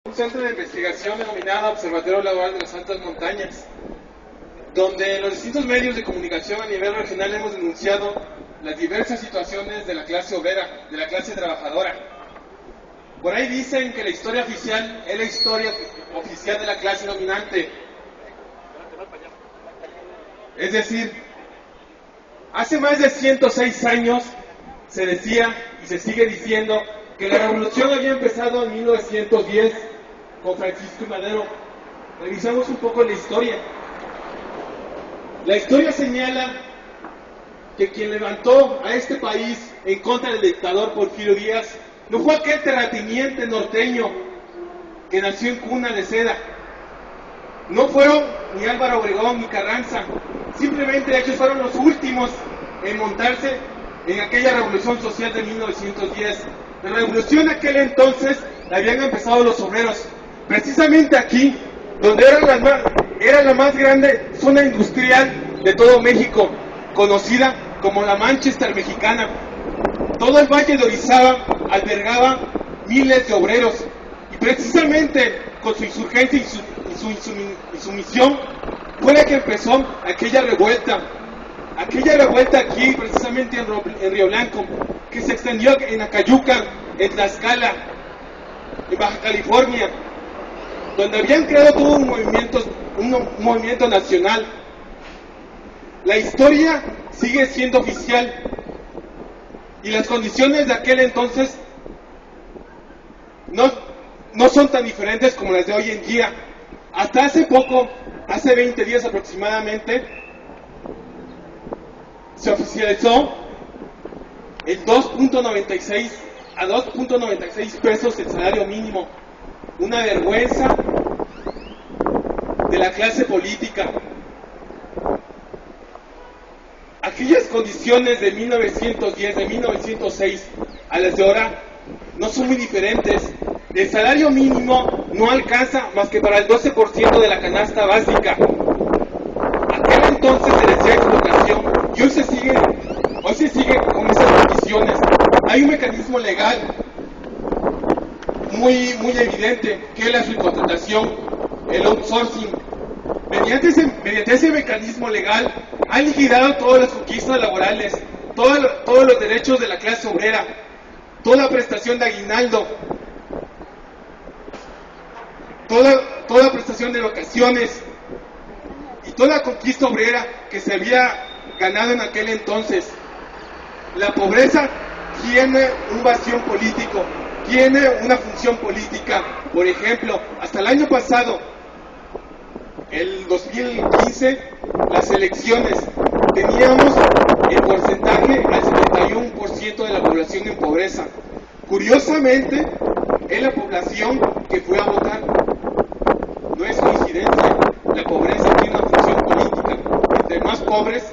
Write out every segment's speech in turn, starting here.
Un centro de investigación denominado Observatorio Laboral de las Altas Montañas, donde los distintos medios de comunicación a nivel regional hemos denunciado las diversas situaciones de la clase obrera, de la clase trabajadora. Por ahí dicen que la historia oficial es la historia oficial de la clase dominante. Es decir, hace más de 106 años se decía y se sigue diciendo que la revolución había empezado en 1910 con Francisco y Madero. Revisamos un poco la historia. La historia señala que quien levantó a este país en contra del dictador Porfirio Díaz no fue aquel terrateniente norteño que nació en cuna de seda. No fueron ni Álvaro Obregón ni Carranza. Simplemente ellos fueron los últimos en montarse en aquella revolución social de 1910. La revolución de aquel entonces la habían empezado los obreros. Precisamente aquí, donde era la más grande zona industrial de todo México, conocida como la Manchester mexicana. Todo el Valle de Orizaba albergaba miles de obreros, y precisamente con su insurgencia y su misión fue la que empezó aquella revuelta aquí precisamente en Río Blanco, que se extendió en Acayuca, en Tlaxcala, en Baja California, donde habían creado todo un movimiento nacional. La historia sigue siendo oficial y las condiciones de aquel entonces no son tan diferentes como las de hoy en día. Hasta hace poco, hace 20 días aproximadamente, se oficializó el 2.96 pesos el salario mínimo. Una vergüenza de la clase política. Aquellas condiciones de 1910, de 1906 a las de ahora no son muy diferentes. El salario mínimo no alcanza más que para el 12% de la canasta básica. Aquel entonces se decía explotación y hoy se sigue con esas condiciones. Hay un mecanismo legal muy evidente, que es la subcontratación, el outsourcing. Mediante ese mecanismo legal han liquidado todas las conquistas laborales, todos los derechos de la clase obrera, toda prestación de aguinaldo, toda prestación de vacaciones y toda conquista obrera que se había ganado en aquel entonces. La pobreza tiene un vacío político, tiene una función política. Por ejemplo, hasta el año pasado, el 2015, las elecciones, teníamos el porcentaje al 71% de la población en pobreza. Curiosamente, es la población que fue a votar. No es coincidencia, la pobreza tiene una función política. Entre más pobres,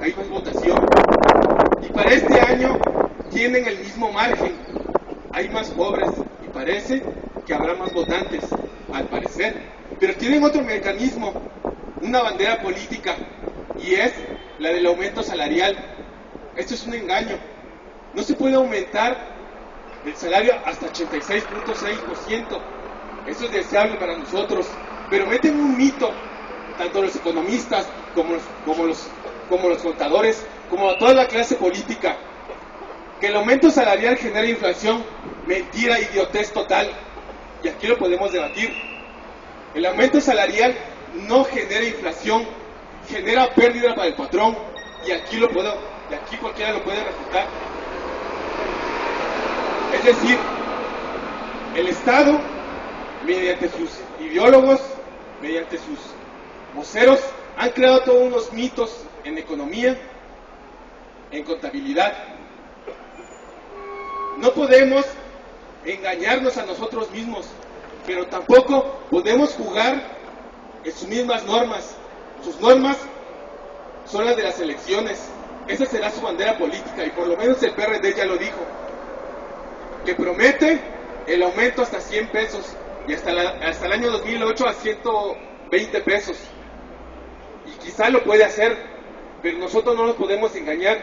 hay más votación. Y para este año tienen el mismo margen. Hay más pobres y parece que habrá más votantes, al parecer. Pero tienen otro mecanismo, una bandera política, y es la del aumento salarial. Esto es un engaño. No se puede aumentar el salario hasta 86.6%. Eso es deseable para nosotros. Pero meten un mito, tanto los economistas como los contadores, como toda la clase política, que el aumento salarial genera inflación. Mentira, idiotez total. Y aquí lo podemos debatir. El aumento salarial no genera inflación, genera pérdida para el patrón, y aquí cualquiera lo puede refutar. Es decir, el Estado, mediante sus ideólogos, mediante sus voceros, han creado todos unos mitos en economía, en contabilidad. No podemos engañarnos a nosotros mismos, pero tampoco podemos jugar en sus mismas normas. Sus normas son las de las elecciones. Esa será su bandera política, y por lo menos el PRD ya lo dijo, que promete el aumento hasta 100 pesos y hasta el año 2008 a 120 pesos. Y quizá lo puede hacer, pero nosotros no nos podemos engañar,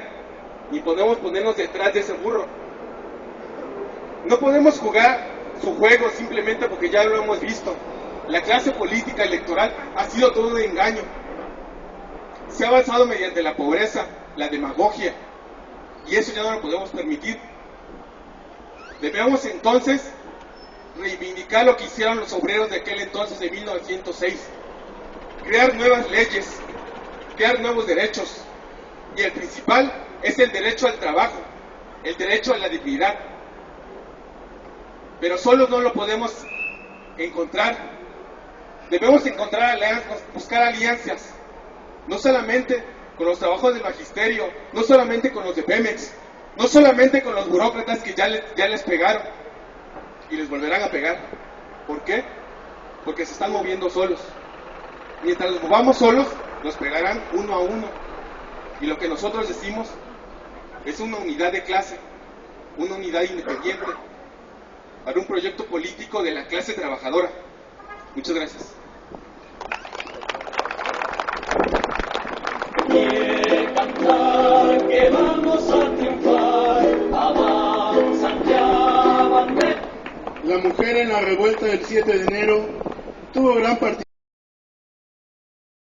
ni podemos ponernos detrás de ese burro. No podemos jugar su juego simplemente porque ya lo hemos visto. La clase política electoral ha sido todo un engaño. Se ha avanzado mediante la pobreza, la demagogia, y eso ya no lo podemos permitir. Debemos entonces reivindicar lo que hicieron los obreros de aquel entonces de 1906, crear nuevas leyes, crear nuevos derechos, y el principal es el derecho al trabajo, el derecho a la dignidad. Pero solos no lo podemos encontrar. Debemos encontrar alianzas, buscar alianzas, no solamente con los trabajos del magisterio, no solamente con los de Pemex, no solamente con los burócratas que ya les pegaron y les volverán a pegar. ¿Por qué? Porque se están moviendo solos. Mientras nos movamos solos, nos pegarán uno a uno. Y lo que nosotros decimos es una unidad de clase, una unidad independiente para un proyecto político de la clase trabajadora. Muchas gracias. Quiere cantar que vamos a triunfar, avanzan ya bandera. La mujer en la revuelta del 7 de enero tuvo gran participación.